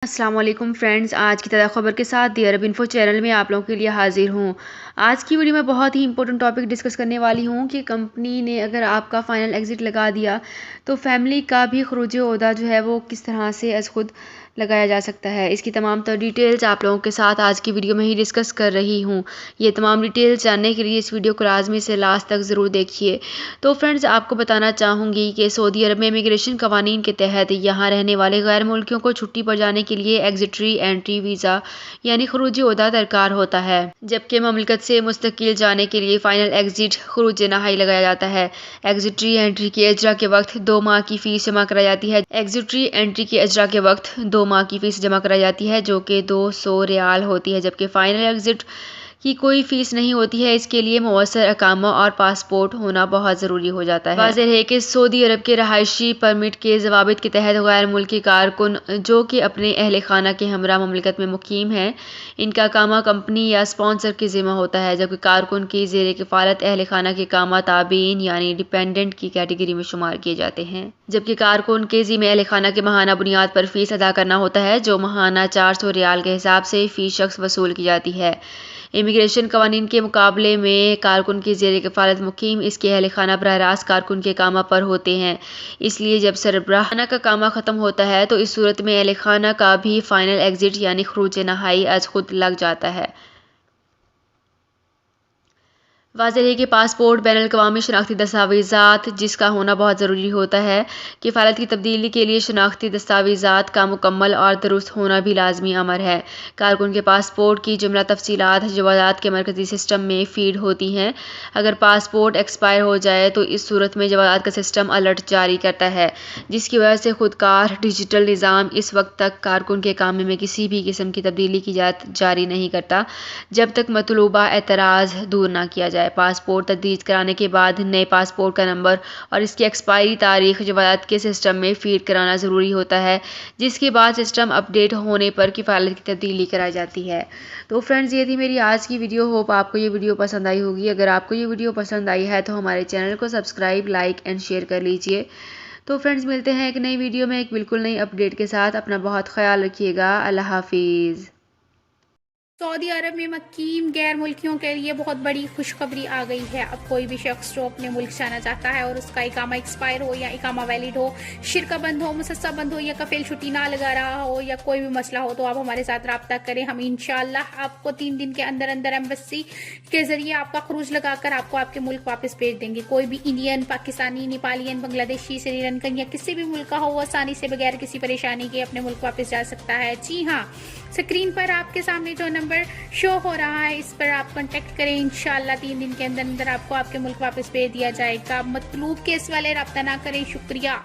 السلام علیکم فرینڈز، آج کی تازہ خبر کے ساتھ دی عرب انفو چینل میں آپ لوگوں کے لیے حاضر ہوں۔ آج کی ویڈیو میں بہت ہی امپورٹنٹ ٹاپک ڈسکس کرنے والی ہوں کہ کمپنی نے اگر آپ کا فائنل ایگزٹ لگا دیا تو فیملی کا بھی خروج عہدہ جو ہے وہ کس طرح سے از خود لگایا جا سکتا ہے۔ اس کی تمام تر ڈیٹیلز آپ لوگوں کے ساتھ آج کی ویڈیو میں ہی ڈسکس کر رہی ہوں۔ یہ تمام ڈیٹیلز جاننے کے لیے اس ویڈیو کو لازمی سے لاسٹ تک ضرور دیکھیے۔ تو فرینڈز، آپ کو بتانا چاہوں گی کہ سعودی عرب میں امیگریشن قوانین کے تحت یہاں رہنے والے غیر ملکیوں کو چھٹی پر جانے کے لیے ایگزٹری انٹری ویزا یعنی خروجی عہدہ درکار ہوتا ہے، جبکہ مملکت سے مستقل جانے کے لیے فائنل ایگزٹ خروج نہائی لگایا جاتا ہے۔ ایگزٹری انٹری کے اجرا کے وقت 2 ماہ کی فیس جمع کرائی جاتی ہے۔ ایگزٹری انٹری کے اجرا کے وقت 2 ماہ کی فیس جمع کرائی جاتی ہے جو کہ 200 ریال ہوتی ہے، جبکہ فائنل ایگزٹ کی کوئی فیس نہیں ہوتی ہے۔ اس کے لیے مؤثر اقامہ اور پاسپورٹ ہونا بہت ضروری ہو جاتا ہے۔ واضح ہے کہ سعودی عرب کے رہائشی پرمٹ کے ضوابط کے تحت غیر ملکی کارکن جو کہ اپنے اہل خانہ کے ہمراہ مملکت میں مقیم ہیں، ان کا اقامہ کمپنی یا اسپانسر کے ذمہ ہوتا ہے، جبکہ کارکن کی زیر کفالت اہل خانہ کے اقامہ تابعین یعنی ڈیپینڈنٹ کی کیٹیگری میں شمار کیے جاتے ہیں، جبکہ کارکن کے ذمہ اہل خانہ کے ماہانہ بنیاد پر فیس ادا کرنا ہوتا ہے، جو ماہانہ 400 ریال کے حساب سے فی شخص وصول کی جاتی ہے۔ امیگریشن قوانین کے مقابلے میں کارکن کی زیر کفالت مقیم اس کے اہل خانہ براہ راست کارکن کے اقامہ پر ہوتے ہیں، اس لیے جب سربراہ خانہ کا اقامہ ختم ہوتا ہے تو اس صورت میں اہل خانہ کا بھی فائنل ایگزٹ یعنی خروج نہائی از خود لگ جاتا ہے۔ واضح ہے کہ پاسپورٹ بین الاقوامی شناختی دستاویزات جس کا ہونا بہت ضروری ہوتا ہے۔ کفالت کی تبدیلی کے لیے شناختی دستاویزات کا مکمل اور درست ہونا بھی لازمی امر ہے۔ کارکن کے پاسپورٹ کی جملہ تفصیلات جوازات کے مرکزی سسٹم میں فیڈ ہوتی ہیں۔ اگر پاسپورٹ ایکسپائر ہو جائے تو اس صورت میں جوازات کا سسٹم الرٹ جاری کرتا ہے، جس کی وجہ سے خودکار ڈیجیٹل نظام اس وقت تک کارکن کے اقامے میں کسی بھی قسم کی تبدیلی کی جاری نہیں کرتا جب تک مطلوبہ اعتراض دور نہ کیا جائے۔ پاسپورٹ تجدید کرانے کے بعد نئے پاسپورٹ کا نمبر اور اس کی ایکسپائری تاریخ جوازات کے سسٹم میں فیڈ کرانا ضروری ہوتا ہے، جس کے بعد سسٹم اپ ڈیٹ ہونے پر کفالت کی تبدیلی کرائی جاتی ہے۔ تو فرینڈز، یہ تھی میری آج کی ویڈیو۔ ہوپ آپ کو یہ ویڈیو پسند آئی ہوگی۔ اگر آپ کو یہ ویڈیو پسند آئی ہے تو ہمارے چینل کو سبسکرائب، لائک اینڈ شیئر کر لیجئے۔ تو فرینڈز، ملتے ہیں ایک نئی ویڈیو میں ایک بالکل نئی اپ ڈیٹ کے ساتھ۔ اپنا بہت خیال رکھیے گا۔ اللہ حافظ۔ سعودی عرب میں مقیم غیر ملکیوں کے لیے بہت بڑی خوشخبری آ گئی ہے۔ اب کوئی بھی شخص جو اپنے ملک جانا چاہتا ہے اور اس کا اقامہ ایکسپائر ہو یا اقامہ ویلڈ ہو، شرکہ بند ہو، مسسہ بند ہو یا کفیل چھٹی نہ لگا رہا ہو یا کوئی بھی مسئلہ ہو، تو آپ ہمارے ساتھ رابطہ کریں۔ ہم انشاءاللہ آپ کو 3 دن کے اندر اندر ایمبیسی کے ذریعے آپ کا خروج لگا کر آپ کو آپ کے ملک واپس بھیج دیں گے۔ کوئی بھی انڈین، پاکستانی، نیپالین، بنگلہ دیشی، سری لنکن یا کسی بھی ملک کا ہو، وہ آسانی سے بغیر کسی پریشانی کے اپنے ملک واپس جا سکتا ہے۔ جی ہاں، اسکرین پر آپ کے سامنے جو نمبر شو ہو رہا ہے اس پر آپ کانٹیکٹ کریں۔ انشاءاللہ 3 دن کے اندر اندر آپ کو آپ کے ملک واپس بھیج دیا جائے گا۔ مطلوب کیس والے رابطہ نہ کریں۔ شکریہ۔